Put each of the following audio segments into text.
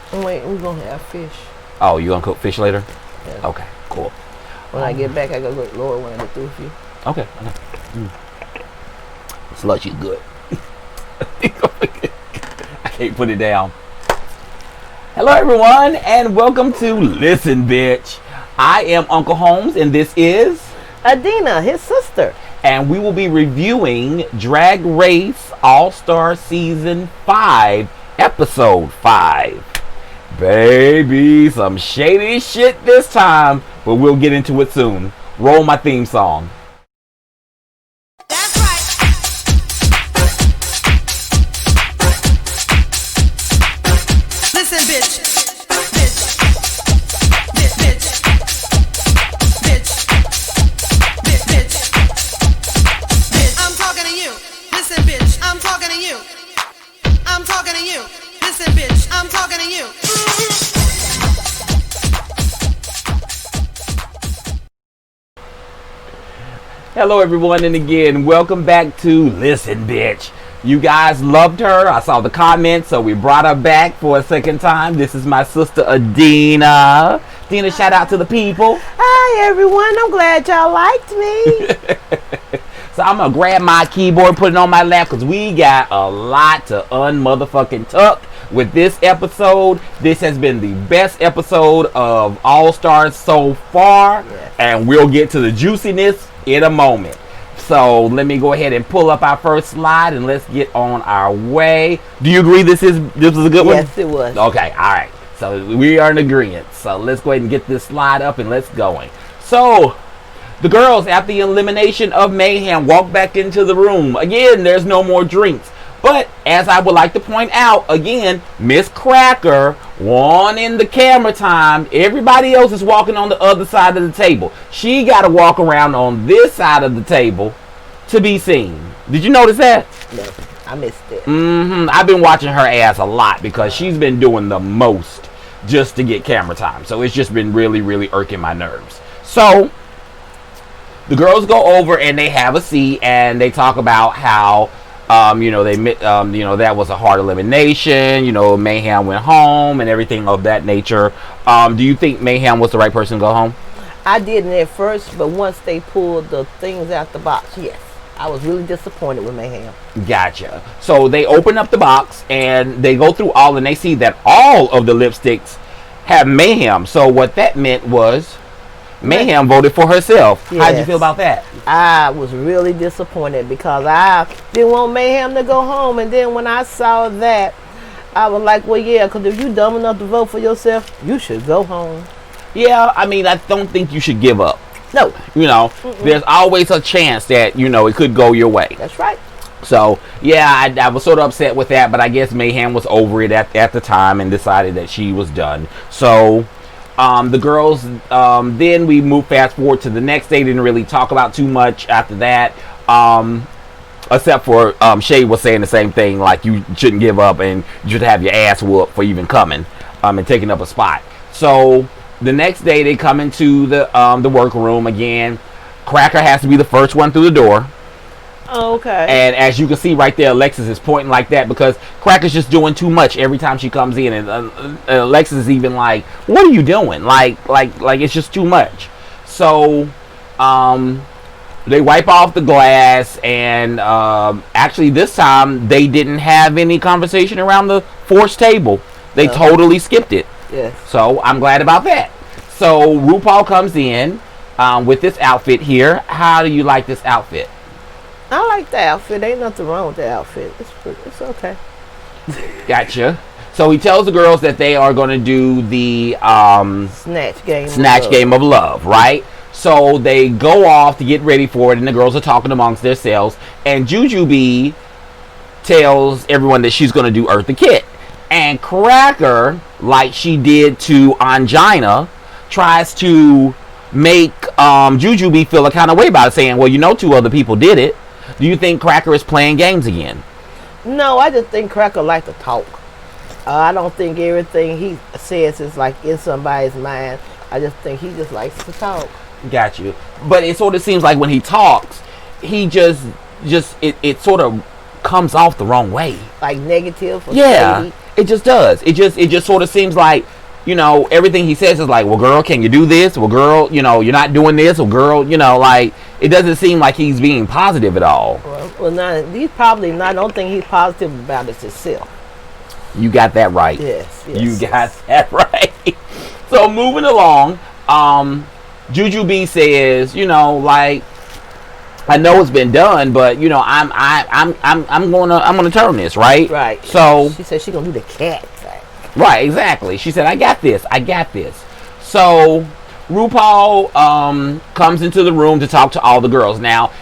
Wait, we're gonna have fish. Oh, you gonna cook fish later? Yeah. Okay, cool. When I get back, I gotta go to Lord when I get through with you. Okay. Slushy's good. I can't put it down. Hello, everyone, and welcome to Listen, Bitch. I am Uncle Holmes, and this is Adinah, his sister. And we will be reviewing Drag Race All-Star Season 5, Episode 5. Baby, some shady shit this time, but we'll get into it soon. Roll my theme song. That's right. Listen, bitch. Bitch. Bitch. Bitch. Bitch. Bitch. Bitch. Bitch. I'm talking to you. Listen, bitch. I'm talking to you. I'm talking to you. Listen, bitch. I'm talking to you. Hello, everyone, and again, welcome back to Listen, Bitch. You guys loved her. I saw the comments, so we brought her back for a second time. This is my sister, Adinah. Adinah, shout out to the people. Hi, everyone. I'm glad y'all liked me. So I'm going to grab my keyboard, put it on my lap, because we got a lot to un-motherfucking tuck with this episode. This has been the best episode of All Stars so far, Yes. and we'll get to the juiciness in a moment. So let me go ahead and pull up our first slide, and let's get on our way. Do you agree this was a good one? Yes, it was. Okay, all right. So we are in agreement. So let's go ahead and get this slide up and let's going. So the girls, after the elimination of Mayhem, walk back into the room. Again, there's no more drinks. But as I would like to point out, again, Miss Cracker wanting the camera time. Everybody else is walking on the other side of the table. She got to walk around on this side of the table to be seen. Did you notice that? No, I missed it. I've been watching her ass a lot because she's been doing the most just to get camera time. So it's just been really, really irking my nerves. So the girls go over and they have a seat and they talk about how that was a hard elimination. Mayhem went home and everything of that nature. Do you think Mayhem was the right person to go home? I didn't at first, but once they pulled the things out the box, yes. I was really disappointed with Mayhem. Gotcha. So they open up the box and they go through all and they see that all of the lipsticks have Mayhem. So what that meant was Mayhem voted for herself. Yes. How did you feel about that? I was really disappointed because I didn't want Mayhem to go home. And then when I saw that, I was like, well, yeah, because if you're dumb enough to vote for yourself, you should go home. Yeah, I mean, I don't think you should give up. No. There's always a chance that, it could go your way. That's right. So, yeah, I was sort of upset with that, but I guess Mayhem was over it at the time and decided that she was done. So the girls, then we move fast forward to the next day. Didn't really talk about too much after that, except for Shay was saying the same thing, like you shouldn't give up and you should have your ass whooped for even coming and taking up a spot. So the next day they come into the workroom again. Cracker has to be the first one through the door. Oh, okay. And as you can see right there, Alexis is pointing like that because Cracker's just doing too much every time she comes in, and Alexis is even like, "What are you doing? Like it's just too much." So, they wipe off the glass, and actually this time they didn't have any conversation around the forced table. They totally skipped it. Yes. So I'm glad about that. So RuPaul comes in with this outfit here. How do you like this outfit? I like the outfit. Ain't nothing wrong with the outfit. It's okay. Gotcha. So he tells the girls that they are going to do the Snatch game. game of love, right? So they go off to get ready for it, and the girls are talking amongst themselves. And Jujubee tells everyone that she's going to do Eartha Kitt. And Cracker, like she did to Angina, tries to make Jujubee feel a kind of way about it, saying, well, two other people did it. Do you think Cracker is playing games again? No, I just think Cracker like to talk. I don't think everything he says is like in somebody's mind. I just think he just likes to talk. Got you. But it sort of seems like when he talks, he it sort of comes off the wrong way. Like negative or yeah. shady. It just does. It just sort of seems like, you know, everything he says is like, well, girl, can you do this? Well, girl, you know, you're not doing this. Well, girl, you know, like, it doesn't seem like he's being positive at all. Well, now, he's probably not. I don't think he's positive about it himself. You got that right. Yes. You got that right. So moving along, Juju B says, you know, like, I know it's been done, but you know, I'm gonna turn this, right? Right. So she said she's gonna do the cat thing. Right, exactly. She said, I got this. So RuPaul comes into the room to talk to all the girls. Now,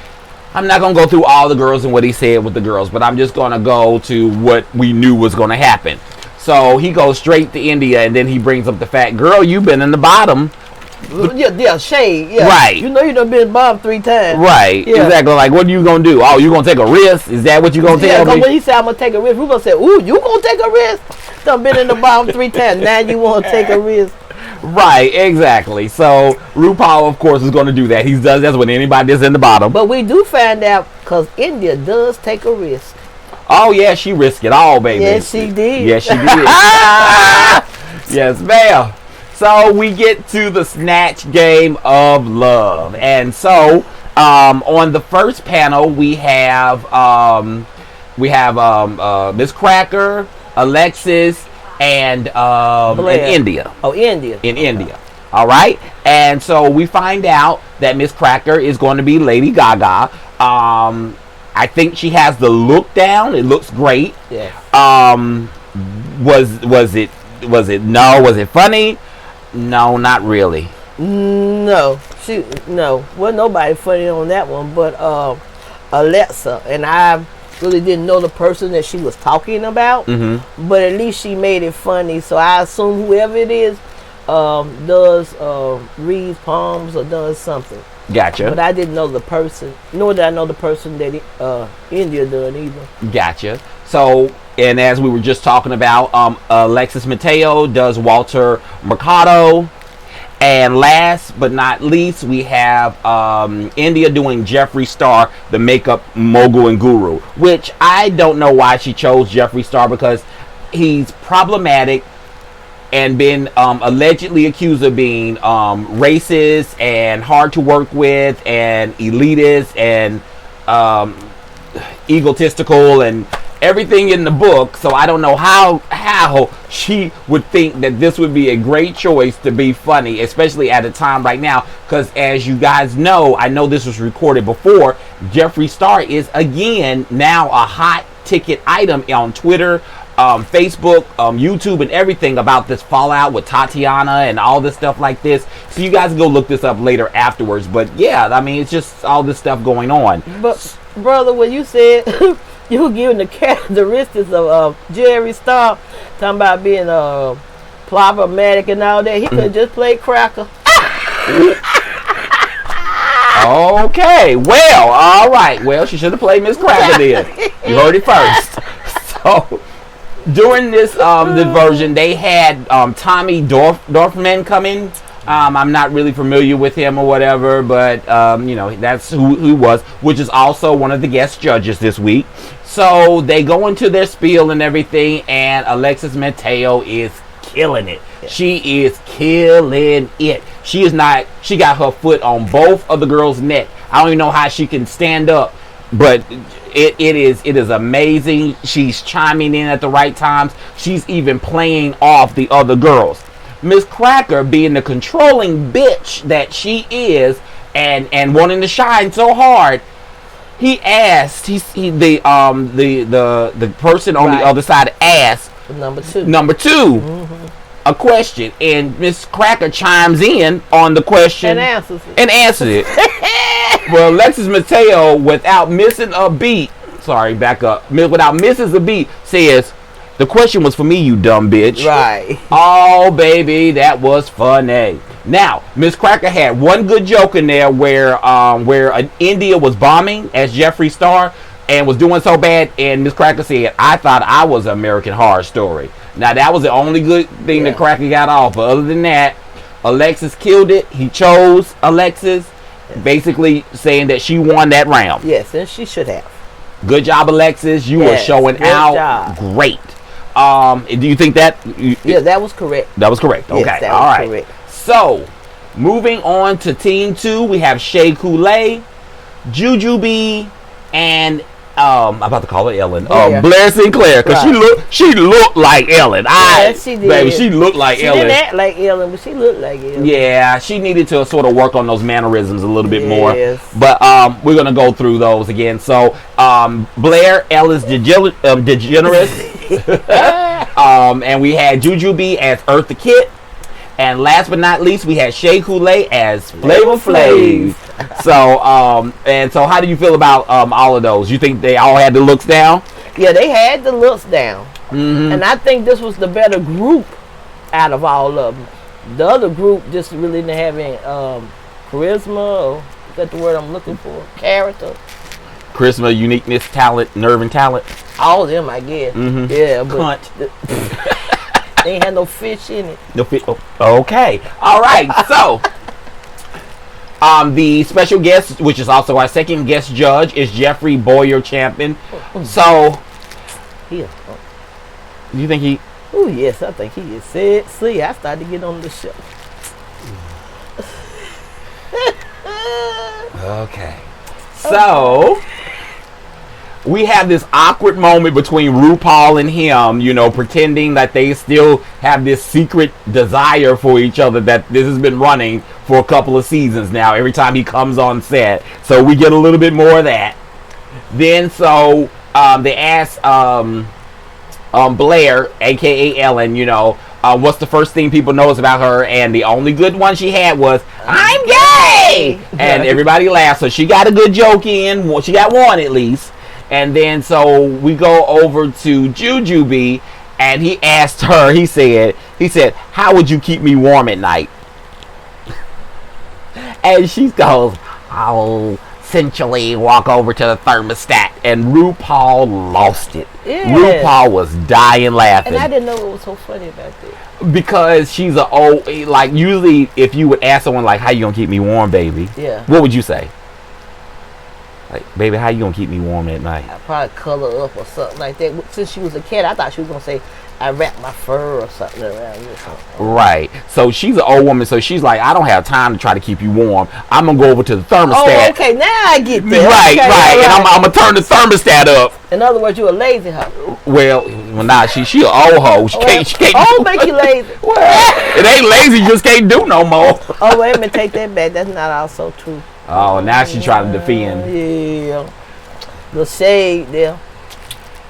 I'm not gonna go through all the girls and what he said with the girls, but I'm just gonna go to what we knew was gonna happen. So he goes straight to India, and then he brings up the fact, girl, you've been in the bottom. Yeah, shade. Yeah. Right. You know you done been bombed 3 times. Right. Yeah. Exactly. Like, what are you gonna do? Oh, you gonna take a risk? Is that what you gonna tell me? When he said I'm gonna take a risk, RuPaul said, "Ooh, you gonna take a risk? Done been in the bottom 3 times. Now you want to take a risk?" Right. Exactly. So RuPaul, of course, is gonna do that. He does that with anybody that's in the bottom. But we do find out because India does take a risk. Oh yeah, she risked it all, baby. Yes, she did. Yes, she did. Yes, ma'am. So we get to the Snatch Game of Love, and so on the first panel we have Miss Cracker, Alexis, and India. Oh, India. In India. All right, and so we find out that Miss Cracker is going to be Lady Gaga. I think she has the look down. It looks great. Yeah. Was it funny? No, not really. No, wasn't nobody funny on that one, but Alexa, and I really didn't know the person that she was talking about, but at least she made it funny. So I assume whoever it is does reads poems or does something. Gotcha. But I didn't know the person, nor did I know the person that India done either. Gotcha. So, and as we were just talking about, Alexis Mateo does Walter Mercado. And last but not least, we have India doing Jeffree Star, the makeup mogul and guru. Which I don't know why she chose Jeffree Star, because he's problematic and been allegedly accused of being racist and hard to work with and elitist and egotistical and everything in the book. So I don't know how she would think that this would be a great choice to be funny, especially at a time right now, because as you guys know, I know this was recorded before, Jeffree Star is again now a hot ticket item on Twitter, Facebook, YouTube, and everything about this fallout with Tatiana and all this stuff like this. So you guys go look this up later afterwards. But yeah, I mean, it's just all this stuff going on. But brother, when you said you were giving the characteristics of Jeffree Star, talking about being problematic and all that, he could just play Cracker. Okay, well, all right. Well, she should have played Miss Cracker then. You heard it first. So during this version, they had Tommy Dorfman come in. I'm not really familiar with him or whatever, but you know, that's who he was, which is also one of the guest judges this week. So they go into their spiel and everything, and Alexis Mateo is killing it. Yeah. She is killing it. She got her foot on both of the girls' neck. I don't even know how she can stand up, but it is amazing. She's chiming in at the right times. She's even playing off the other girls. Miss Cracker, being the controlling bitch that she is, and wanting to shine so hard, he asked the person on the other side asked number two a question, and Miss Cracker chimes in on the question and answers it. Well, Alexis Mateo, without missing a beat, without missing a beat, says, "The question was for me, you dumb bitch." Right. Oh, baby, that was funny. Now, Miss Cracker had one good joke in there where India was bombing as Jeffree Star and was doing so bad, and Miss Cracker said, "I thought I was American Horror Story." Now, that was the only good thing that Cracker got off. But other than that, Alexis killed it. He chose Alexis, basically saying that she won that round. Yes, and she should have. Good job, Alexis. You were showing out job. great. Do you think that? Yeah, that was correct. That was correct. Okay. Yes, that All was right. correct. So, moving on to team 2, we have Shea Coulee, Jujubee, and I'm about to call her Ellen. Blair Sinclair, because she looked like Ellen. She did. Baby, she looked like Ellen. She didn't act like Ellen, but she looked like Ellen. Yeah, she needed to sort of work on those mannerisms a little bit more. But we're gonna go through those again. So Blair Ellis DeGeneres, and we had Jujubee as Eartha Kitt. And last but not least, we had Shea Coulee as Flavor Flav. So how do you feel about all of those? You think they all had the looks down? Yeah, they had the looks down. And I think this was the better group out of all of them. The other group just really didn't have any charisma, or is that the word I'm looking for? Character. Charisma, uniqueness, talent, nerve, and talent. All of them, I guess. Yeah, but Cunt. they ain't had no fish in it. No fish. Oh, okay. All right. So, the special guest, which is also our second guest judge, is Jeffrey Boyer Champion. So, Yeah. you think he? Oh yes, I think he is. See, I started to get on the show. Okay. So, we have this awkward moment between RuPaul and him, you know, pretending that they still have this secret desire for each other that this has been running for a couple of seasons now, every time he comes on set. So we get a little bit more of that. Then, so, they asked Blair, a.k.a. Ellen, you know, what's the first thing people knows about her, and the only good one she had was, I'm gay! And everybody laughed, so she got a good joke in. Well, she got one at least. And then so we go over to Jujubee, and he asked her, he said, how would you keep me warm at night? And she goes, I'll essentially walk over to the thermostat. And RuPaul lost it. Yeah. RuPaul was dying laughing. And I didn't know what was so funny about that. Because she's a old, like, usually if you would ask someone like, how you gonna keep me warm, baby? Yeah. What would you say? Like, baby, how you gonna keep me warm at night? I probably color up or something like that. Since she was a cat, I thought she was gonna say I wrap my fur or something around you. Right. So she's an old woman, so she's like, I don't have time to try to keep you warm. I'm gonna go over to the thermostat. Oh, okay, now I get that. Right, okay, right. And I'm gonna turn the thermostat up. In other words, you a lazy hoe. Well, nah, she an old hoe. She can't. Oh, make you lazy. Well, it ain't lazy, you just can't do no more. Oh, wait a minute, take that back. That's not also true. Oh, now she's trying to defend. Yeah. The shade there.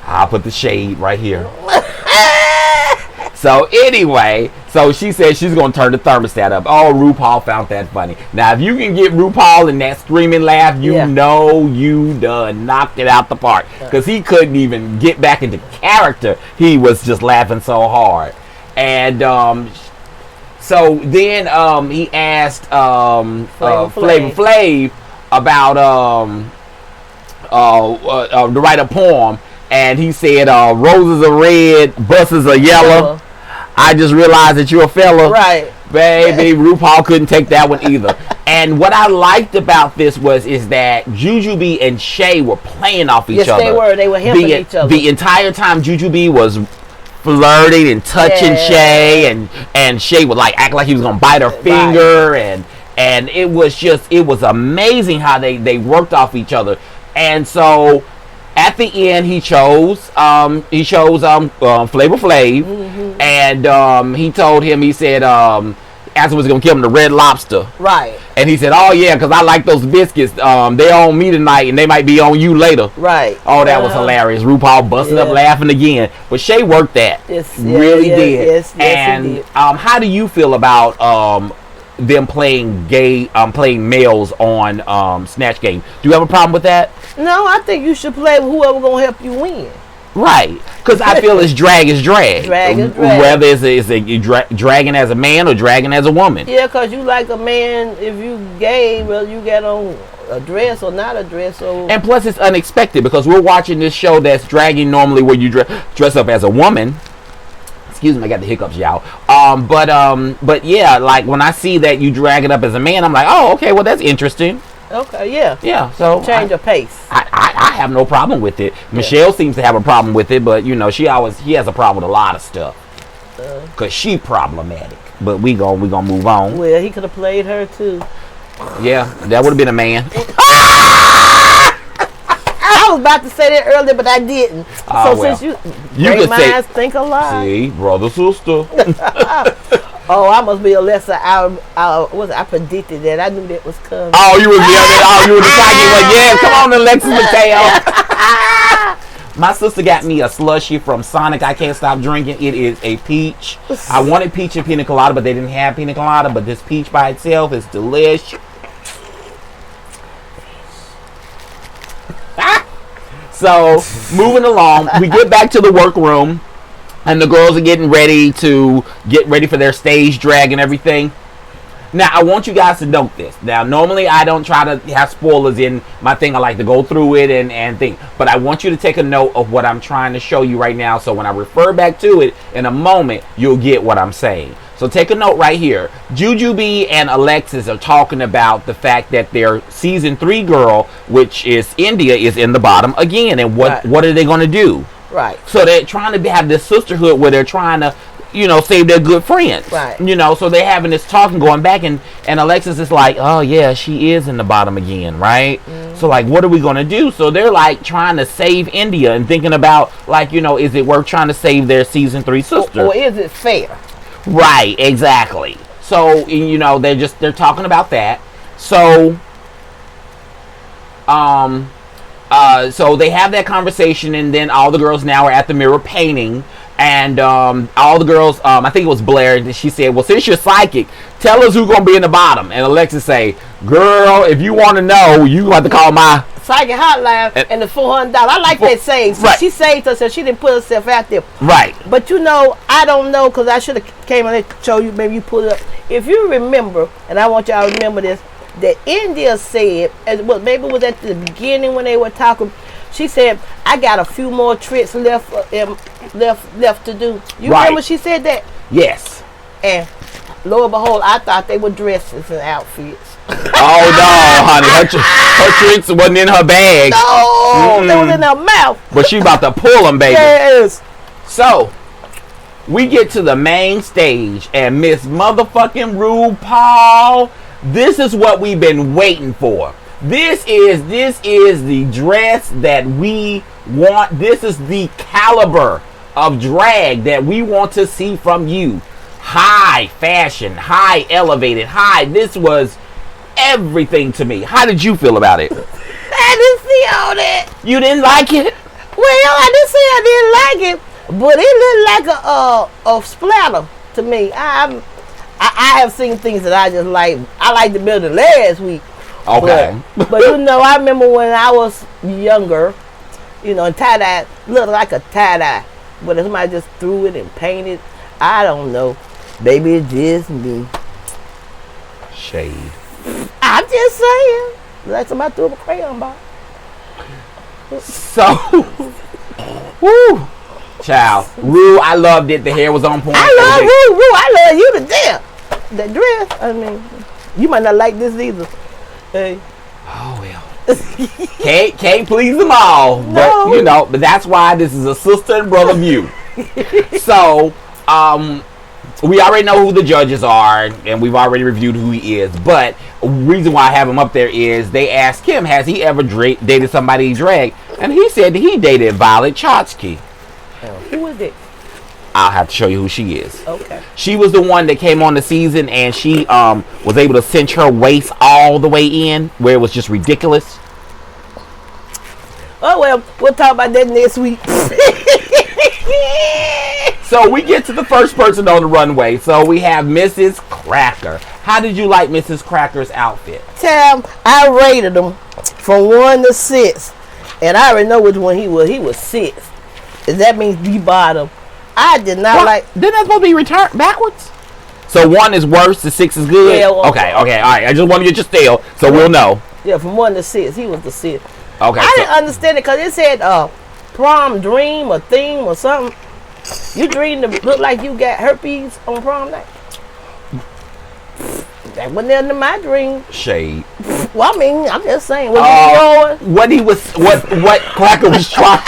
I'll put the shade right here. So anyway, so she said she's going to turn the thermostat up. Oh, RuPaul found that funny. Now, if you can get RuPaul in that screaming laugh, you know you done knocked it out the park. Because he couldn't even get back into character. He was just laughing so hard. And so then he asked Flavor Flav about to write a poem. And he said, roses are red, buses are yellow. I just realized that you're a fella. Right. Baby, RuPaul couldn't take that one either. And what I liked about this is that Jujubee and Shea were playing off each other. Yes, they were. They were helping each other. The entire time Jujubee was flirting and touching Shea, and Shea would like act like he was going to bite her finger. And it was amazing how they worked off each other. And so at the end, he chose Flavor Flav, and he told him, he said, afterwards gonna give him the Red Lobster. Right. And he said, oh yeah, because I like those biscuits. They on me tonight, and they might be on you later. Right. Oh, that was hilarious. RuPaul busting up laughing again, but Shea worked that. Yes, really did. Yes, and he did. How do you feel about them playing playing males on Snatch Game? Do you have a problem with that? No, I think you should play with whoever gonna help you win. Right, because I feel it's drag is drag. Drag is drag. Whether it's dragging as a man or dragging as a woman. Yeah, because you like a man, if you gay, whether you got on a dress or not a dress. And plus it's unexpected because we're watching this show that's dragging normally where you dress up as a woman. Excuse me, I got the hiccups, y'all. But yeah, like when I see that you drag it up as a man, I'm like, oh, okay, well that's interesting. Okay, yeah. Yeah, so change of pace. I have no problem with it. Michelle seems to have a problem with it, but you know, he has a problem with a lot of stuff. Cause she problematic. But we gonna move on. Well, he could have played her too. Yeah, that would have been a man. I was about to say that earlier, but I didn't. Since you great minds think alike. See, brother, sister. Oh, I must be a lesser. I predicted that. I knew that was coming. Oh, you was the psychic one. Yeah, come on, Alexis Mateo. My sister got me a slushie from Sonic. I can't stop drinking. It is a peach. I wanted peach and pina colada, but they didn't have pina colada. But this peach by itself is delicious. So, moving along, we get back to the workroom, and the girls are getting ready for their stage drag and everything. Now, I want you guys to note this. Now, normally I don't try to have spoilers in my thing. I like to go through it and think. But I want you to take a note of what I'm trying to show you right now. So when I refer back to it in a moment, you'll get what I'm saying. So take a note right here. Jujubee and Alexis are talking about the fact that their season 3 girl, which is India, is in the bottom again. And what are they going to do? Right. So they're trying to have this sisterhood where they're trying to, you know, save their good friends. Right. You know, so they're having this talk and going back, and Alexis is like, oh yeah, she is in the bottom again, right? So like, what are we going to do? So they're like trying to save India and thinking about, like, you know, is it worth trying to save their season 3 sister? Or is it fair? Right, exactly. So, you know, they're talking about that. So, so they have that conversation, and then all the girls now are at the mirror painting, and all the girls, I think it was Blair, she said, well, since you're psychic, tell us who's gonna be in the bottom. And Alexis say, girl, if you want to know, you gonna have to call my psychic hotline and the $400. I like that saying. So right. She saved herself. She didn't put herself out there. Right. But you know, I don't know, because I should have came on and show you. Maybe you put it up. If you remember, and I want y'all to remember this, that India said, well, maybe it was at the beginning when they were talking. She said, I got a few more tricks left to do. You remember she said that? Yes. And lo and behold, I thought they were dresses and outfits. Oh no, honey, her tricks wasn't in her bag. No, they was in her mouth. But she about to pull them, baby. Yes. So, we get to the main stage, and Miss Motherfucking RuPaul, this is what we've been waiting for. This is the dress that we want. This is the caliber of drag that we want to see from you. High fashion, high elevated, high. This was everything to me. How did you feel about it? I didn't see all that. You didn't like it? Well, I didn't say I didn't like it, but it looked like a splatter to me. I have seen things that I just like. I liked it better than last week. Okay. But you know, I remember when I was younger, you know, and tie-dye looked like a tie-dye. But if somebody just threw it and painted, I don't know. Maybe it's just me. Shade. I'm just saying. Like somebody threw a crayon box. So, woo. Child. Ru, I loved it. The hair was on point. I love Ru. I love you to death. The dress, I mean, you might not like this either. Hey. Oh, well. can't please them all. No. But, you know, but that's why this is a sister and brother view. So, we already know who the judges are, and we've already reviewed who he is. But the reason why I have him up there is they asked him, has he ever dated somebody he dragged? And he said that he dated Violet Chachki. Who is it? I'll have to show you who she is. Okay. She was the one that came on the season, and she was able to cinch her waist all the way in, where it was just ridiculous. Oh, well, we'll talk about that next week. So we get to the first person on the runway. So we have Mrs. Cracker. How did you like Mrs. Cracker's outfit? Tam, I rated them from 1 to 6. And I already know which one he was. He was 6. And that means the bottom. I did not like. Didn't that supposed to be returned backwards? So 1 is worse, the 6 is good? Yeah, well, okay, all right. I just want to get your stale, so we'll know. Yeah, from 1 to 6. He was the 6. Okay. I didn't understand it because it said prom dream or theme or something. You dream to look like you got herpes on prom night. That wasn't under my dream. Shade. Well, I mean, I'm just saying. What Cracker was trying.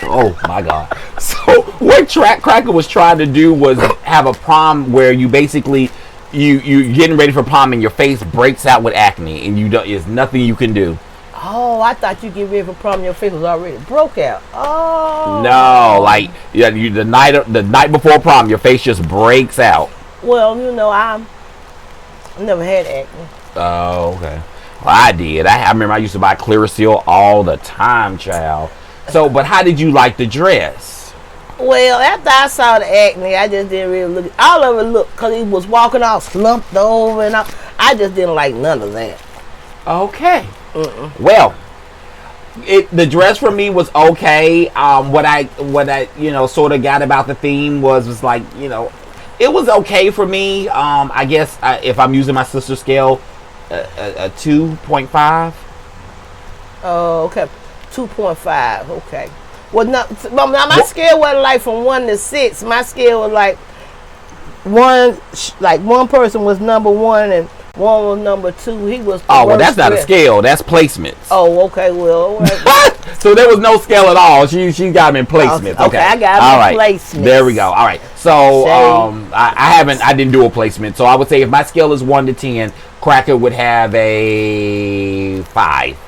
Oh my God! So what Cracker was trying to do was have a prom where you basically you getting ready for prom and your face breaks out with acne and there's nothing you can do. Oh, I thought you get ready for prom. Your face was already broke out. Oh. No, like the night before prom, your face just breaks out. Well, I never had acne. Oh, okay. Well, I did. I remember I used to buy Clearasil all the time, child. So, but how did you like the dress? Well, after I saw the acne, I just didn't really look. All of it looked, because he was walking all slumped over, and I just didn't like none of that. Okay. Well, the dress for me was okay. What I sort of got about the theme was like, it was okay for me. I guess if I'm using my sister scale, a 2.5. Oh, okay. 2.5. Okay. Well, now my scale wasn't like from 1 to 6. My scale was like one person was number 1 and one was number 2. He was. Well, that's not a scale. That's placements. Oh, okay. Well, so there was no scale at all. She got him in placements. Okay, I got him in placements. There we go. All right. So I didn't do a placement. So I would say if my scale is 1 to 10, Cracker would have a 5.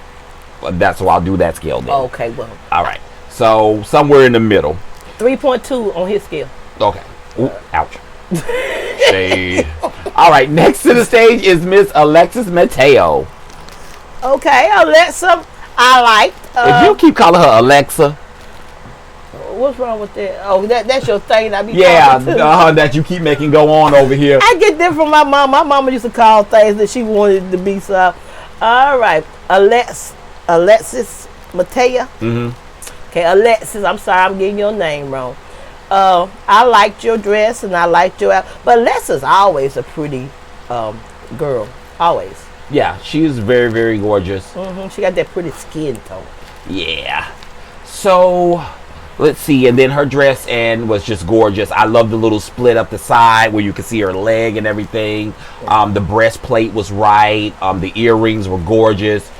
That's so I'll do that scale then. Okay, well. All right. So somewhere in the middle. 3.2 on his scale. Okay. Ooh, ouch. Shade. All right. Next to the stage is Miss Alexis Mateo. Okay, Alexa, I liked. If you keep calling her Alexa. What's wrong with that? Oh, that's your thing. I be that you keep making go on over here. I get that from my mom. My mama used to call things that she wanted to be so. All right, Alexis Mateo. Okay, Alexis, I'm sorry, I'm getting your name wrong. I liked your dress and I liked your outfit. But Alexis always a pretty girl. Always. Yeah, she is very, very gorgeous. She got that pretty skin tone. Yeah. So, let's see. And then her dress was just gorgeous. I love the little split up the side where you can see her leg and everything. The breastplate was right. The earrings were gorgeous.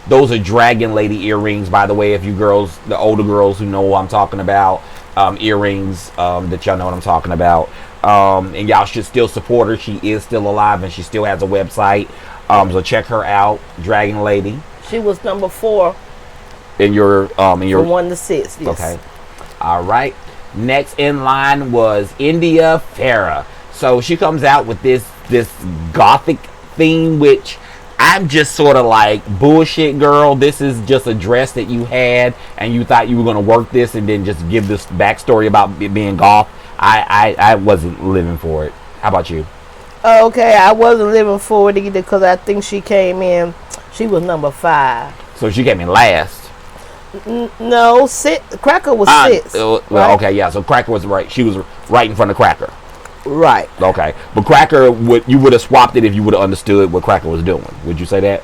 Those are Dragon Lady earrings, by the way, if you girls, the older girls who know what I'm talking about, earrings, that y'all know what I'm talking about. And y'all should still support her. She is still alive and she still has a website. So check her out, Dragon Lady. She was number 4 in your from 1 to 6. Yes. Okay. All right. Next in line was India Farah. So she comes out with this gothic theme, which I'm just sort of like, bullshit, girl. This is just a dress that you had and you thought you were going to work this and then just give this backstory about it being goth. I wasn't living for it. How about you? Okay, I wasn't living for it either because I think she came in, she was number 5. So she came in last. No, Cracker was 6. Well, right? Okay, yeah. So Cracker was right. She was right in front of Cracker. Right. Okay, but Cracker you would have swapped it if you would have understood what Cracker was doing. Would you say that?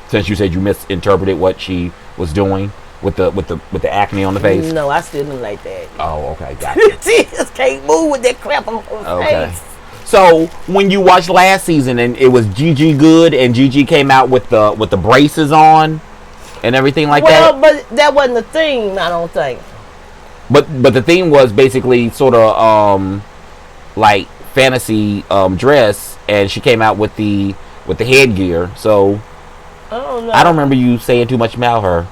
Since you said you misinterpreted what she was doing with the acne on the face. No, I still didn't like that. Oh, okay, gotcha. She just can't move with that crap on her face. So when you watched last season and it was Gigi Good and Gigi came out with the braces on and everything like that. Well, but that wasn't the theme, I don't think. But the theme was basically sort of like fantasy dress, and she came out with the headgear. So I don't know. I don't remember you saying too much about her.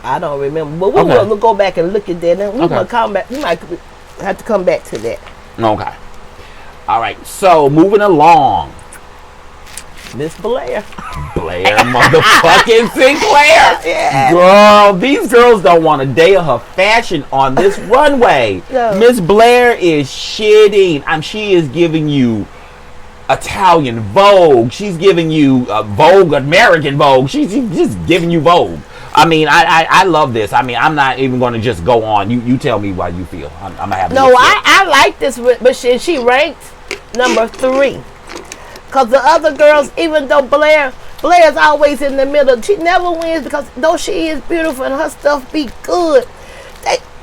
I don't remember, but we will go back and look at that. And we might come back. We might have to come back to that. Okay. All right. So moving along, Miss Blair motherfucking Sinclair. Yeah. Girl, these girls don't want a day of her fashion on this runway. No. Miss Blair is shitting. She is giving you Italian Vogue. She's giving you Vogue, American Vogue. She's just giving you Vogue. I mean, I love this. I mean, I'm not even going to just go on. You tell me how you feel. I'm gonna have. No, I like this, but she ranked number 3. Because the other girls, even though Blair's always in the middle, she never wins because though she is beautiful and her stuff be good,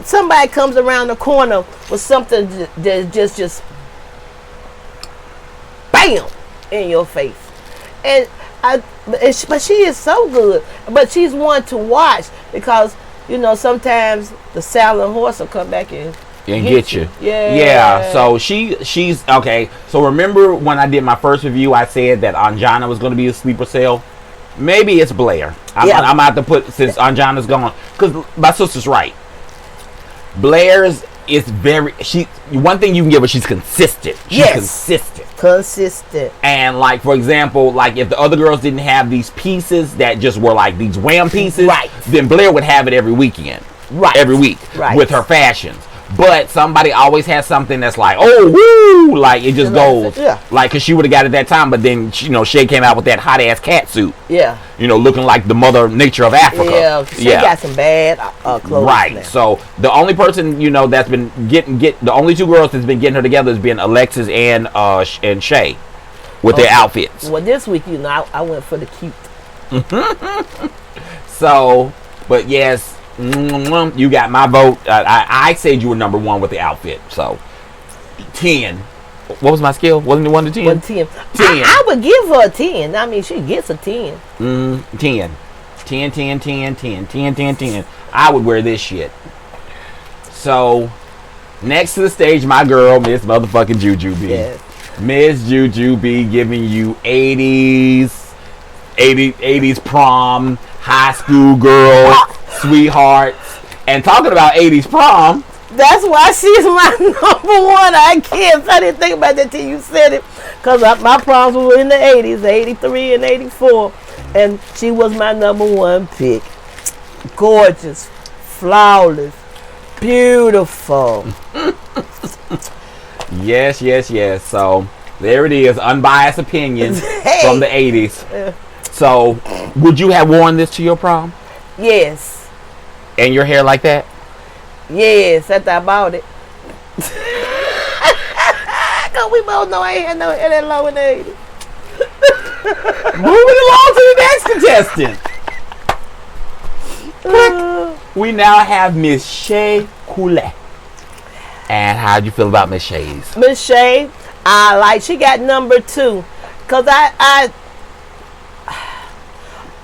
somebody comes around the corner with something that just bam in your face. but she is so good. But she's one to watch because sometimes the saddle horse will come back and get you. Yeah. So she's okay. So remember when I did my first review, I said that Adinah was going to be a sleeper cell. Maybe it's Blair. I'm going to have to put, since Adinah's gone, because my sister's right. Blair's is one thing you can give her, she's consistent. Consistent. And like, for example, like if the other girls didn't have these pieces that just were like these wham pieces, then Blair would have it every weekend. Every week with her fashions. But somebody always has something that's like, oh, woo, like it just goes. Yeah. Like, because she would have got it that time, but then, Shay came out with that hot ass cat suit. Yeah. Looking like the mother nature of Africa. Yeah. She got some bad clothes. Right. Now. So the only person, that's been the only two girls that's been getting her together has been Alexis and Shay with their outfits. Well, this week, I went for the cute. So, but yes. You got my vote. I said you were number one with the outfit. So 10. What was my scale? Wasn't it 1 to 10? 1 to 10. 10. I would give her a 10. I mean, she gets a 10. 10. 10, 10, 10, 10, 10, 10, 10. I would wear this shit. So next to the stage, my girl, Miss motherfucking Juju B. Yes. Miss Juju B giving you 80s prom, high school girl, sweethearts, and talking about 80s prom. That's why she's my number one. I didn't think about that till you said it, because my proms were in the 80s, 83 and 84, and she was my number one pick. Gorgeous, flawless, beautiful. Yes. So there it is, unbiased opinion from the 80s. So would you have worn this to your prom? Yes. And your hair like that? Yes, after I bought it. Cause we both know I ain't had no hair that low in the 80s. Moving along to the next contestant. We now have Miss Shay Coulee. And how'd you feel about Miss Shay's? Miss Shay, she got number 2. Cause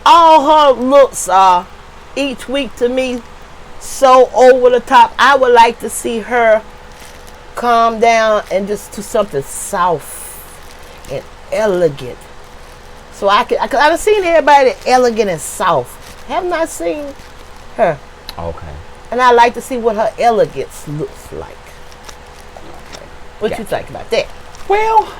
all her looks are each week to me so over the top. I would like to see her calm down and just do something soft and elegant. So I've seen everybody elegant and soft. Have not seen her. Okay. And I like to see what her elegance looks like. What you think about that? Well,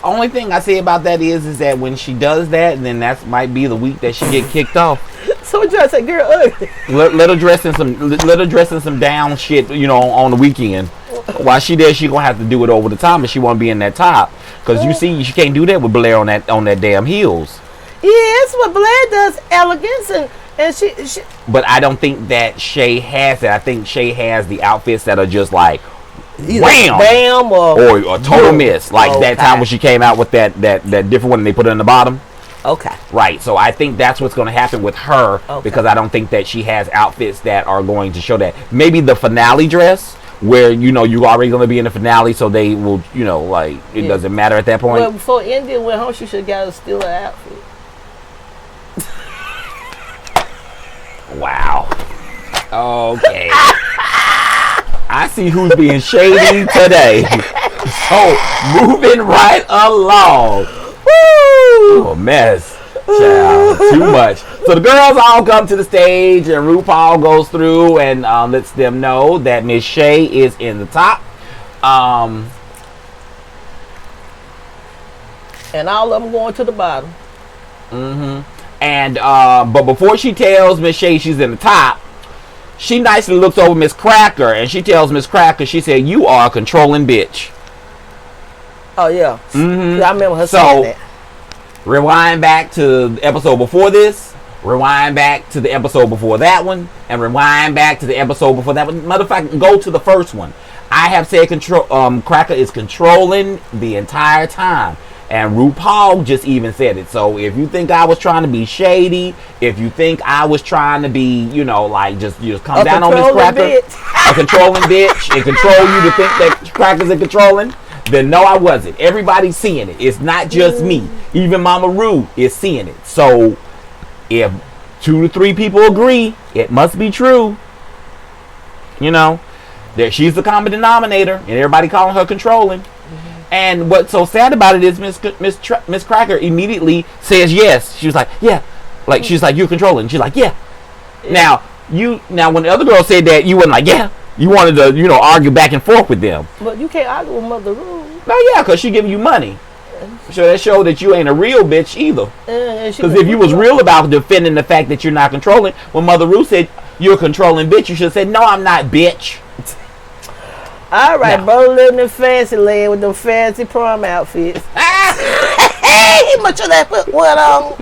only thing I say about that is that when she does that, then that might be the week that she get kicked off. So what you say, girl, ugly? Let her dress in some down shit, on the weekend. While she there, she gonna have to do it over the top, and she won't be in that top. Cause you see, she can't do that with Blair on that damn heels. Yes, what Blair does, elegance, and she. But I don't think that Shay has it. I think Shay has the outfits that are just like wham, bam, or a total miss, like that time when she came out with that different one and they put it in the bottom. Okay. Right. So I think that's what's going to happen with her, because I don't think that she has outfits that are going to show that. Maybe the finale dress, where you're already going to be in the finale, so they will, it doesn't matter at that point. Well, before India went home, she should have got to steal her outfit. Wow. Okay. I see who's being shady today. So moving right along. Oh, mess. Child, too much. So the girls all come to the stage, and RuPaul goes through and lets them know that Miss Shay is in the top. And all of them going to the bottom. And but before she tells Miss Shay she's in the top, she nicely looks over Miss Cracker, and she tells Miss Cracker, she said, "You are a controlling bitch." Oh yeah. I remember her So saying that. rewind back to the episode before this, rewind back to the episode before that one, and rewind back to the episode before that one. Matter of fact, go to the first one. I have said Cracker is controlling the entire time. And RuPaul just even said it. So if you think I was trying to be shady, if you think I was trying to be, just come down on Miss Cracker, a controlling bitch, and control you to think that Cracker's a controlling, then no, I wasn't. Everybody's seeing it. It's not just me. Even Mama Ru is seeing it. So if 2 to 3 people agree, it must be true. You know, that she's the common denominator, and everybody calling her controlling. And what's so sad about it is Miss Cracker immediately says yes. She was like, yeah. Like, she's like, you're controlling. She's like, yeah. Now when the other girl said that, you wasn't like, yeah. You wanted to, argue back and forth with them. But you can't argue with Mother Ru. No, yeah, because she giving you money. So that showed that you ain't a real bitch either. Because if you was real about defending the fact that you're not controlling, when Mother Ru said, you're a controlling bitch, you should have said, no, I'm not, bitch. All right, bro, living in fancy land with them fancy prom outfits. Hey, much of that put one on.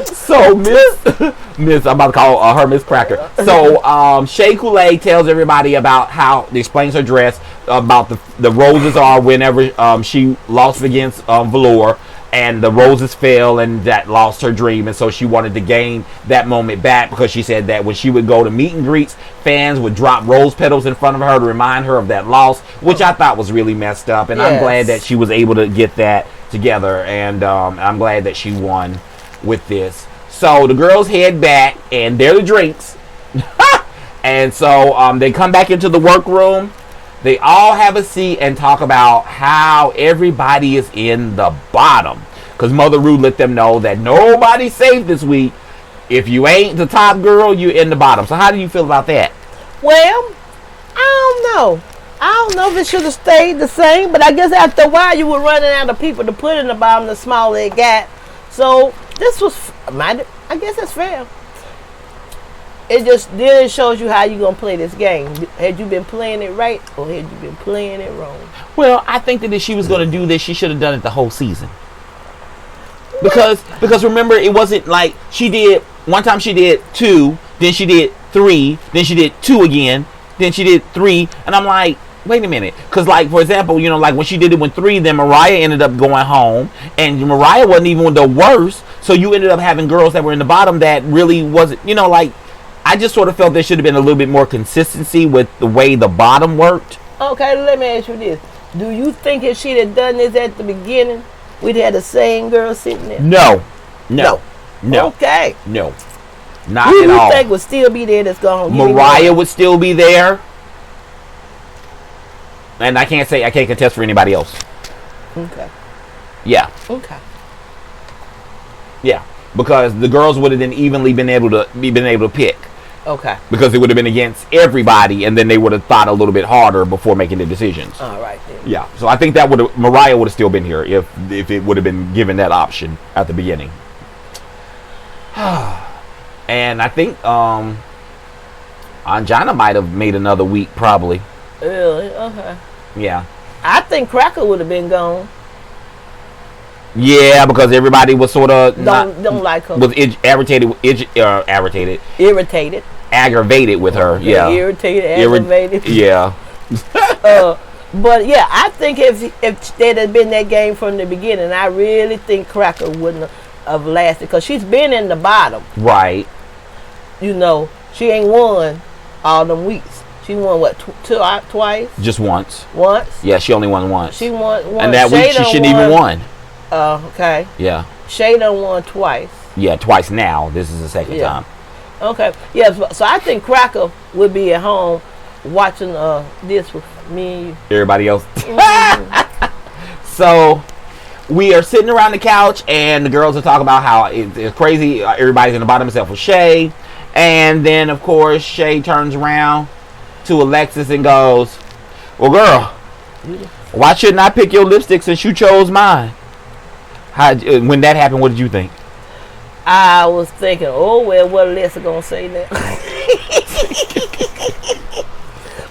So Miss, I'm about to call her Miss Cracker. So Shea Coulee tells everybody about how, explains her dress, about the roses are whenever she lost against Velour. And the roses fell, and that lost her dream, and so she wanted to gain that moment back, because she said that when she would go to meet and greets, fans would drop rose petals in front of her to remind her of that loss, which I thought was really messed up. And I'm glad that she was able to get that together, and I'm glad that she won with this. So the girls head back, and they're the drinks, and so they come back into the workroom. They all have a seat and talk about how everybody is in the bottom. Because Mother Ru let them know that nobody's safe this week. If you ain't the top girl, you're in the bottom. So how do you feel about that? Well, I don't know. I don't know if it should have stayed the same. But I guess after a while, you were running out of people to put in the bottom, the smaller it got. So this was, I guess that's fair. It shows you how you're going to play this game. Had you been playing it right, or had you been playing it wrong? Well, I think that if she was going to do this, she should have done it the whole season. Because remember, it wasn't like one time she did 2, then she did 3, then she did 2 again, then she did 3, and I'm like, wait a minute. Because, like, for example, like when she did it with 3, then Mariah ended up going home, and Mariah wasn't even the worst, so you ended up having girls that were in the bottom that really wasn't, I just sort of felt there should have been a little bit more consistency with the way the bottom worked. Okay, let me ask you this. Do you think if she'd have done this at the beginning, we'd have the same girl sitting there? No. Okay. No. Not Who at all. you think would still be there that's going to Mariah would still be there. And I can't contest for anybody else. Okay. Yeah. Okay. Yeah. Because the girls would have then evenly been able to pick. Okay. Because it would have been against everybody, and then they would have thought a little bit harder before making the decisions. All right then. Yeah. So I think that Mariah would have still been here if it would have been given that option at the beginning. And I think Adinah might have made another week probably. Really? Okay. Yeah. I think Cracker would have been gone. Yeah, because everybody was sort of don't like her. Was aggravated with her. Yeah. Irritated, aggravated. Yeah. But yeah, I think if there had been that game from the beginning, I really think Cracker wouldn't have lasted, because she's been in the bottom. Right. She ain't won all them weeks. She won what, twice? Just once. Once? Yeah, she only won once. She won. And that week she shouldn't even won. Okay. Yeah. Shay done won twice. Yeah, twice now. This is the second time. Okay. Yeah, so I think Cracker would be at home watching this with me and you. Everybody else. Mm-hmm. So we are sitting around the couch, and the girls are talking about how it's crazy. Everybody's in the bottom except for Shay. And then, of course, Shay turns around to Alexis and goes, well, girl, why shouldn't I pick your lipstick since you chose mine? When that happened, what did you think? I was thinking, oh, well, what Alexa going to say now?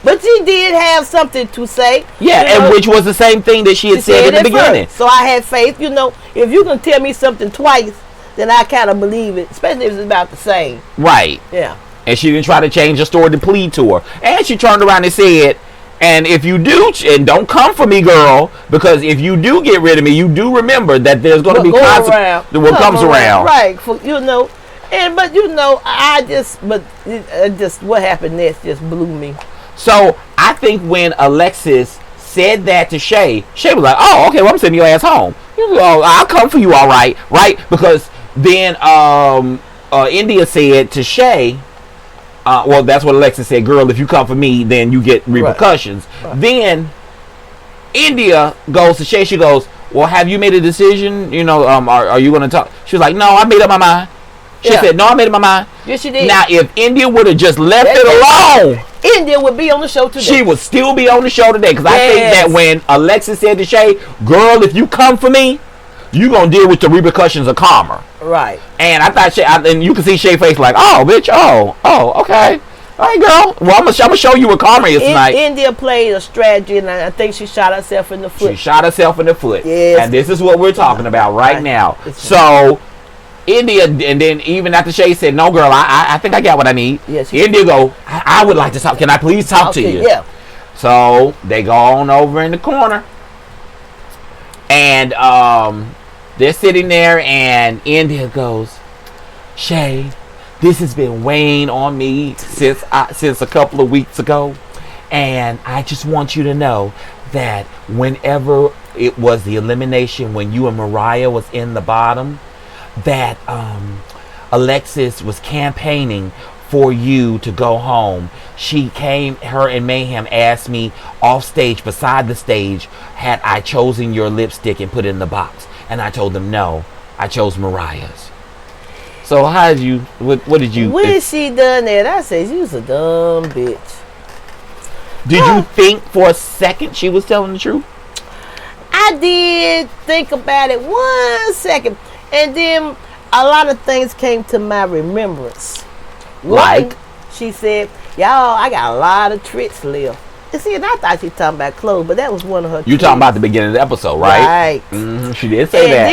But she did have something to say. Yeah, and which was the same thing that she had said in the beginning. So I had faith. If you can tell me something twice, then I kind of believe it, especially if it's about the same. Right. Yeah. And she didn't try to change the story to plead to her. And she turned around and said, and if you do, and don't come for me, girl, because if you do get rid of me, you do remember that there's going to be consequences. What comes around. Right. What happened next just blew me. So I think when Alexis said that to Shay, Shay was like, "Oh, okay, well I'm sending your ass home. I'll come for you, all right, right?" Because then India said to Shay, well, that's what Alexis said. Girl, if you come for me, then you get repercussions. Right. Then India goes to Shay. She goes, "Well, have you made a decision? Are you going to talk?" She was like, "No, I made up my mind." She said, "No, I made up my mind." Yes, she did. Now, if India would have just left it alone, India would be on the show today. She would still be on the show today. Because I think that when Alexis said to Shay, "Girl, if you come for me, you going to deal with the repercussions of karma." Right. And I thought Shay, and you can see Shay's face like, "Oh, bitch, oh, okay. All right, girl. Well, I'm gonna show you what karma is tonight." India played a strategy, and I think she shot herself in the foot. She shot herself in the foot. Yes. And this is what we're talking about right now. So, India, and then even after Shay said, "No, girl, I think I got what I need." Yes. India go, I would like to talk. Can I please talk to you? Yeah. So they go on over in the corner, and they're sitting there, and India goes, "Shay, this has been weighing on me since a couple of weeks ago, and I just want you to know that whenever it was the elimination, when you and Mariah was in the bottom, that Alexis was campaigning for you to go home. She came, her and Mayhem asked me off stage, beside the stage, had I chosen your lipstick and put it in the box, and I told them no, I chose Mariah's." So how did you? What did you? When she done that, I said she was a dumb bitch. Did you think for a second she was telling the truth? I did think about it 1 second, and then a lot of things came to my remembrance. Like? She said, "Y'all, I got a lot of tricks left." And see, and I thought she was talking about clothes, but that was one of her You talking about the beginning of the episode, right? Right. Mm-hmm. She did say that.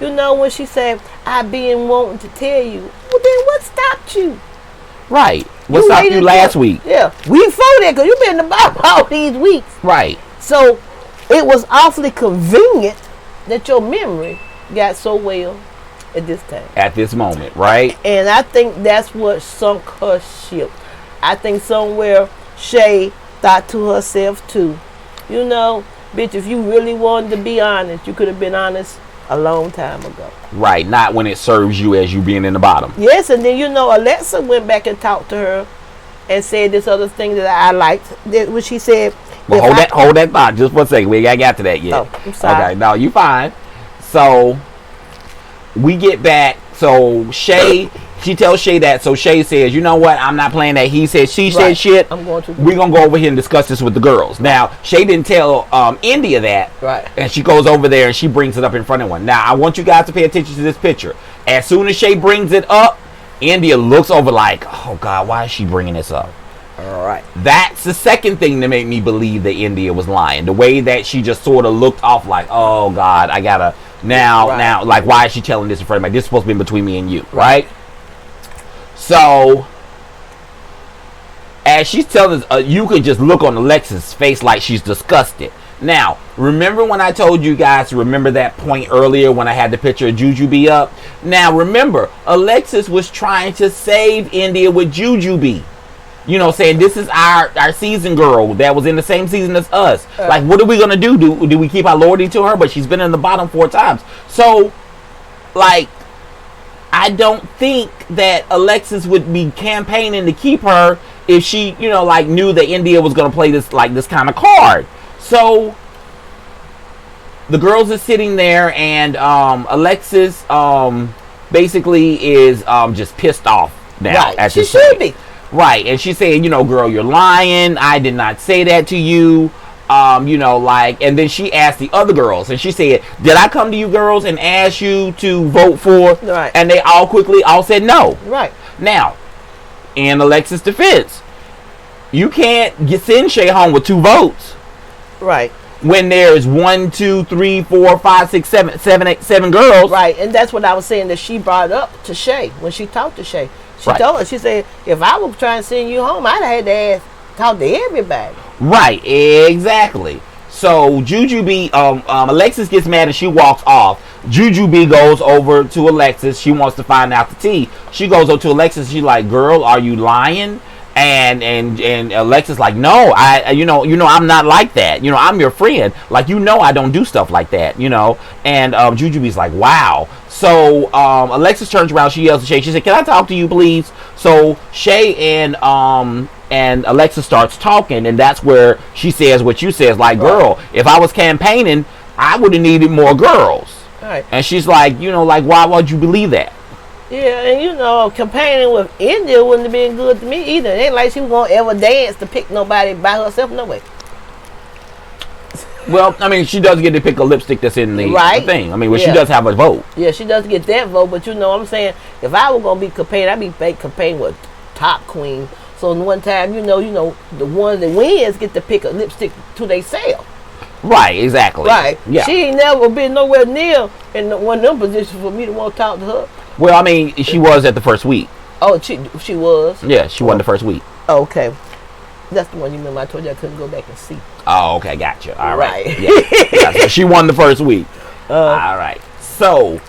And then, when she said, "I been wanting to tell you," well, then what stopped you? Right. What stopped you last week? Yeah. We before that, because you've been in the bottom all these weeks. Right. So, it was awfully convenient that your memory got so well at this time. At this moment, right? And I think that's what sunk her ship. I think somewhere Shay thought to herself too, bitch, if you really wanted to be honest, you could have been honest a long time ago. Right, not when it serves you as you being in the bottom. Yes, and then Alexa went back and talked to her and said this other thing that I liked, which she said. Well, hold that thought just for a second. We ain't got to that yet. Oh, I'm sorry. Okay, no, you fine. So we get back. So Shay, she tells Shay that. So Shay says, "You know what? I'm not playing that he said, she said shit. I'm going to. We're going to go over here and discuss this with the girls." Now, Shay didn't tell India that. Right. And she goes over there and she brings it up in front of one. Now, I want you guys to pay attention to this picture. As soon as Shay brings it up, India looks over like, "Oh, God, why is she bringing this up?" All right. That's the second thing that made me believe that India was lying. The way that she just sort of looked off like, "Oh, God, I got to... Now, like, why is she telling this in front of me? This is supposed to be between me and you, right?" So, as she's telling us, you could just look on Alexis' face like she's disgusted. Now, remember when I told you guys to remember that point earlier when I had the picture of Jujubee up? Now, remember, Alexis was trying to save India with Jujubee. Saying this is our season girl that was in the same season as us. Like, what are we going to do? Do we keep our loyalty to her? But she's been in the bottom 4 times. So, like, I don't think that Alexis would be campaigning to keep her if she, knew that India was going to play this kind of card. So, the girls are sitting there, and Alexis basically is just pissed off now. Right. She should be. Right, and she's saying, "Girl, you're lying. I did not say that to you." And then she asked the other girls, and she said, "Did I come to you girls and ask you to vote for?" Right. And they all said no. Right. Now, in Alexis' defense, you can't send Shay home with 2 votes. Right. When there's 1, 2, 3, 4, 5, 6, 7 girls. Right, and that's what I was saying that she brought up to Shay when she talked to Shay. She told her, she said, "If I was trying to send you home, I'd have had to talk to everybody." Right, exactly. So Jujubee, Alexis gets mad and she walks off. Jujubee goes over to Alexis. She wants to find out the tea. She goes over to Alexis. She's like, "Girl, are you lying?" And Alexis like, no, I you know I'm not like that. You know, I'm your friend. Like, you know, I don't do stuff like that. You know. And Jujubee's like, wow. So Alexis turns around. She yells at Shay. She said, can I talk to you, please? So Shay and Alexis starts talking, and that's where she says what you says. Like, girl, if I was campaigning, I would have needed more girls. Right. And she's like, you know, like, why would you believe that? Yeah, and you know, campaigning with India wouldn't have been good to me either. It ain't like she was gonna ever dance to pick nobody by herself, no way. Well, I mean, she does get to pick a lipstick that's in the thing. I mean, she does have a vote. Yeah, she does get that vote, but you know what I'm saying? If I were gonna be campaigning, I'd be campaigning with top queen. So one time, you know, the one that wins get to pick a lipstick to they sell. Right, exactly. Right. Yeah. She ain't never been nowhere near in one of them positions for me to want to talk to her. Well, I mean, she was at the first week. Oh, she was? Yeah, she won the first week. Okay. That's the one you remember I told you I couldn't go back and see. Oh, okay, gotcha. All right. Right. Yeah, so she won the first week. All right. So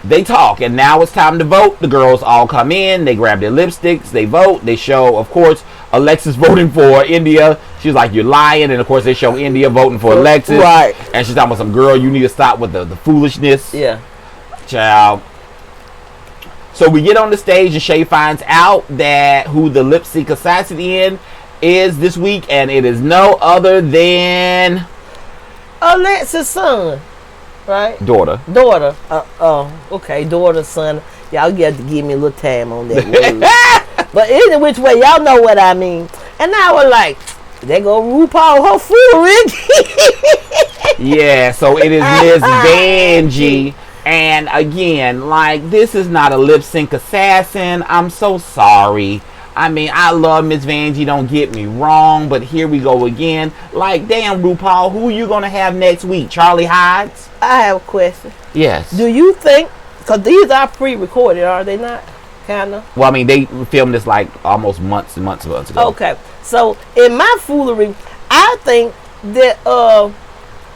they talk, and now it's time to vote. The girls all come in. They grab their lipsticks. They vote. They show, of course, Alexis voting for India. She's like, you're lying. And, of course, they show India voting for Alexis. Right. And she's talking about some girl, you need to stop with the foolishness. Yeah. Child. So we get on the stage, and Shay finds out that who the lip sync assassin is this week, and it is no other than Alexis' son, right? Daughter. Okay, daughter, son. Y'all get to give me a little time on that word. But either which way, y'all know what I mean. And I was like, there go RuPaul, her foolery. Yeah, so it is Miss Vanjie. And again, like, this is not a lip sync assassin. I'm so sorry. I mean, I love Miss Vanjie, don't get me wrong, but here we go again. Like, damn, RuPaul, who you gonna have next week? Charlie Hides? I have a question. Yes. Do you think, because these are pre-recorded, are they not? Kind of? Well, I mean, they filmed this like almost months and months ago. Okay. So, in my foolery, I think that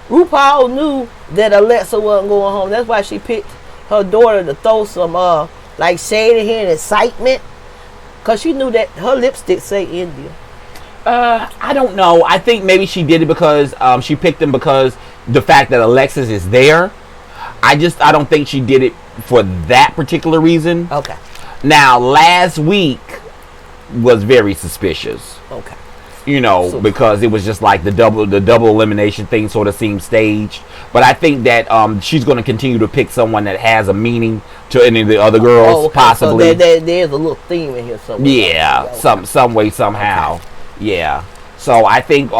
RuPaul knew that Alexa wasn't going home. That's why she picked her daughter to throw some like shade in here and excitement. Because she knew that her lipstick say India. I don't know. I think maybe she did it because she picked them because the fact that Alexis is there. I don't think she did it for that particular reason. Okay. Now, last week was very suspicious. Okay. You know, because it was just like the double elimination thing sort of seemed staged. But I think that she's going to continue to pick someone that has a meaning to any of the other girls, possibly. So there's a little theme in here somewhere. Yeah, some way, somehow. Okay. Yeah. So I think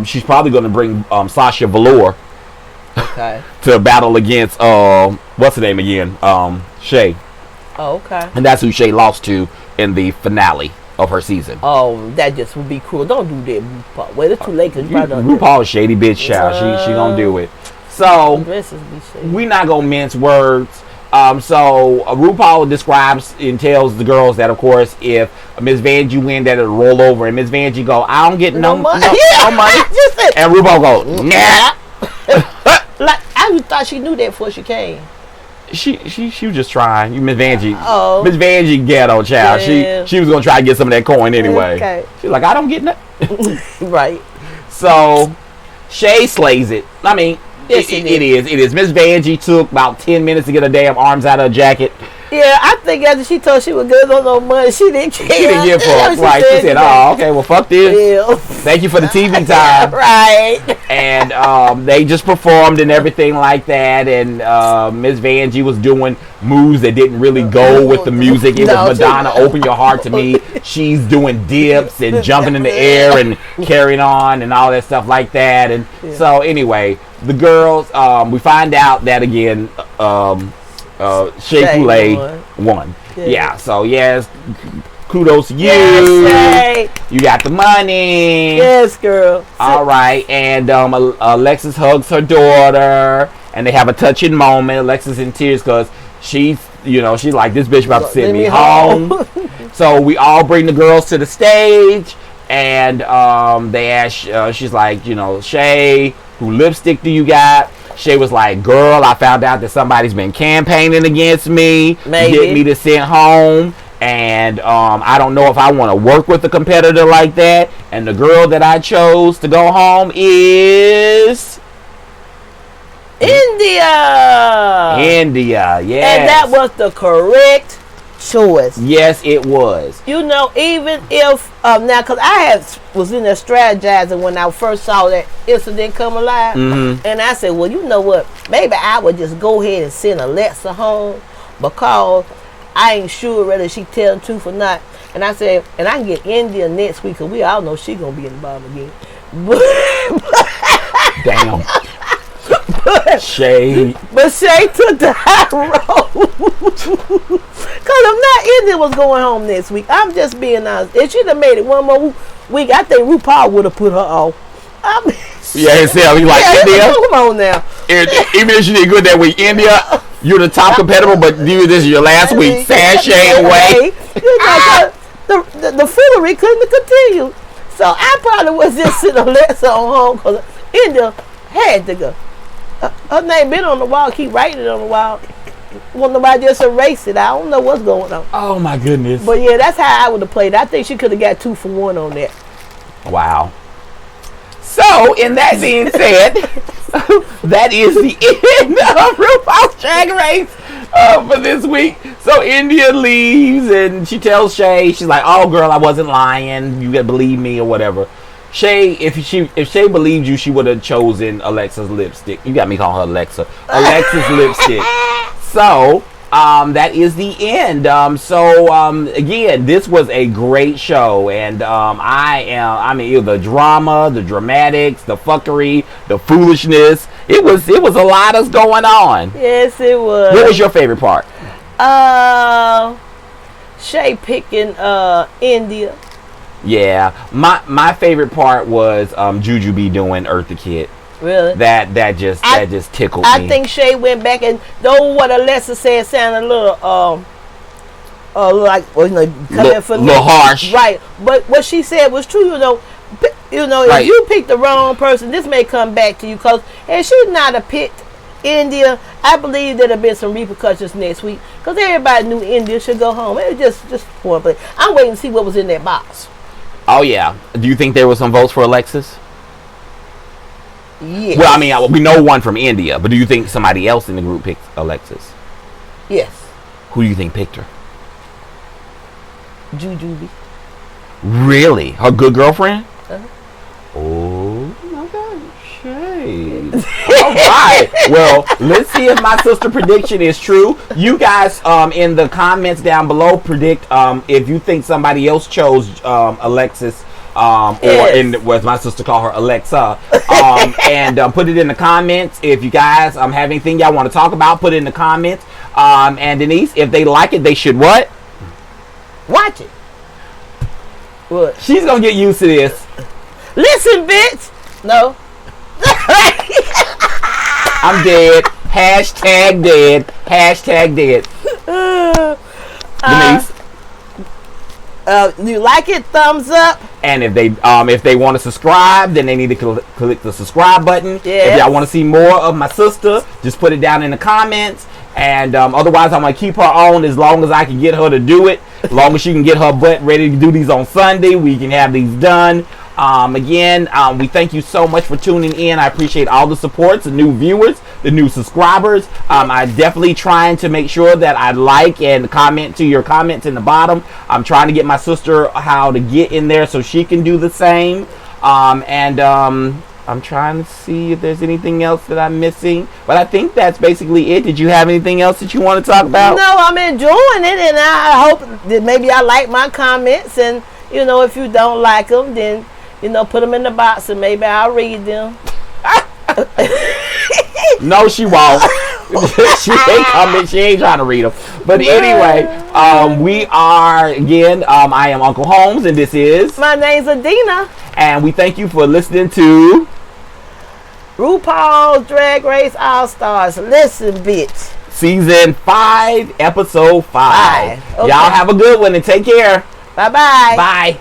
she's probably going to bring Sasha Velour. Okay. To battle against what's her name again? Shay. Oh, okay. And that's who Shay lost to in the finale of her season. Oh, that just would be cool. Don't do that, RuPaul. Well, it's too late because RuPaul shady bitch child. She gonna do it. So we not gonna mince words. So RuPaul describes and tells the girls that, of course, if Miss Vanjie win, that it'll roll over, and Miss Vanjie go, I don't get no money. No money. And RuPaul go, nah. Like, I just thought she knew that before she came. She was just trying. Miss Vanjie. Oh. Miss Vanjie ghetto child. Yeah. She was gonna try to get some of that coin anyway. Okay. She's like, I don't get nothing. Right. So Shay slays it. I mean, yes, it is. Miss Vanjie took about 10 minutes to get her damn arms out of her jacket. Yeah, I think after she told she was good on no money, she didn't care. She didn't give a fuck. Right. She said, oh, okay, well, fuck this. Yeah. Thank you for the TV time. Right. And they just performed and everything like that. And Miss Vanjie was doing moves that didn't really go with the music. It was Madonna, Open Your Heart to Me. She's doing dips and jumping in the air and carrying on and all that stuff like that. And so anyway, the girls, we find out that again, Shea Coulee won. Yeah, so yes, kudos to you. Yes, you got the money. Yes, girl. All right, and Alexis hugs her daughter, and they have a touching moment. Alexis in tears because she's like, this bitch about to send me home. So we all bring the girls to the stage, and they ask, she's like, Shay, who lipstick do you got? Shay was like, girl, I found out that somebody's been campaigning against me, Maybe. get me to send home. And I don't know if I want to work with a competitor like that. And the girl that I chose to go home is India. India, yes. And that was the correct choice. Yes, it was. You know, even if now, because was in there strategizing when I first saw that incident come alive, and I said, well, you know what? Maybe I would just go ahead and send Alexa home because I ain't sure whether she telling the truth or not. And I said, and I can get India next week because we all know she gonna be in the bottom again. Damn. Shay. But Shay took the high road. Because if not, India was going home next week. I'm just being honest. If she'd have made it one more week, I think RuPaul would have put her off. Yeah, himself. He like, India. Come on now. Even if she did good that week, India, you're the top competitor, but this is your last week. Sashay away. You know, the foolery couldn't continue. So I probably was just sitting Alexa on home because India had to go. Her name been on the wall, keep writing it on the wall. Won't nobody just erase it. I don't know what's going on. Oh my goodness. But yeah, that's how I would have played. I think she could have got 2 for 1 on that. Wow. So, in that being said, that is the end of RuPaul's Drag Race for this week. So, India leaves and she tells Shay, she's like, oh girl, I wasn't lying. You gotta believe me or whatever. Shay, if Shay believed you, she would have chosen Alexa's lipstick. You got me calling her Alexa. Alexa's lipstick. So, that is the end. Again, this was a great show, and the drama, the dramatics, the fuckery, the foolishness. It was a lot of going on. Yes, it was. What was your favorite part? Shay picking India. Yeah, my favorite part was Jujubee doing Eartha Kitt. Really? That just tickled me. I think Shay went back and though what Alexa said sounded a little little harsh. Right. But what she said was true, right. If you pick the wrong person, this may come back to you because if she not have picked India, I believe there'd have been some repercussions next week because everybody knew India should go home. It was just one place. I'm waiting to see what was in that box. Oh yeah. Do you think there were some votes for Alexis? Yes. Well, I mean, we know one from India, but do you think somebody else in the group picked Alexis? Yes. Who do you think picked her? Jujubee. Really? Her good girlfriend? Uh-huh. Oh my God, shade. All right. Well, let's see if my sister prediction is true. You guys, in the comments down below, predict if you think somebody else chose Alexis. Yes. Or as my sister call her, Alexa. And put it in the comments. If you guys have anything y'all want to talk about, put it in the comments. And Denise, if they like it, they should what? Watch it. What? She's gonna get used to this. Listen, bitch. No. I'm dead. Hashtag dead. Hashtag dead. Denise. You like it? Thumbs up. And if they want to subscribe, then they need to click the subscribe button. Yes. If y'all want to see more of my sister, just put it down in the comments. And otherwise, I'm going to keep her on as long as I can get her to do it. As long as she can get her butt ready to do these on Sunday, we can have these done. Again, we thank you so much for tuning in. I appreciate all the supports, the new viewers, the new subscribers. I'm definitely trying to make sure that I like and comment to your comments in the bottom. I'm trying to get my sister how to get in there so she can do the same. I'm trying to see if there's anything else that I'm missing. But I think that's basically it. Did you have anything else that you want to talk about? No, I'm enjoying it, and I hope that maybe I like my comments. And, if you don't like them, then, put them in the box and maybe I'll read them. No, she won't. She ain't coming. She ain't trying to read them. But anyway, we are, again, I am Uncle Holmes, and this is... My name's Adinah. And we thank you for listening to... RuPaul's Drag Race All-Stars. Listen, bitch. Season 5, Episode 5. Okay. Y'all have a good one and take care. Bye-bye. Bye.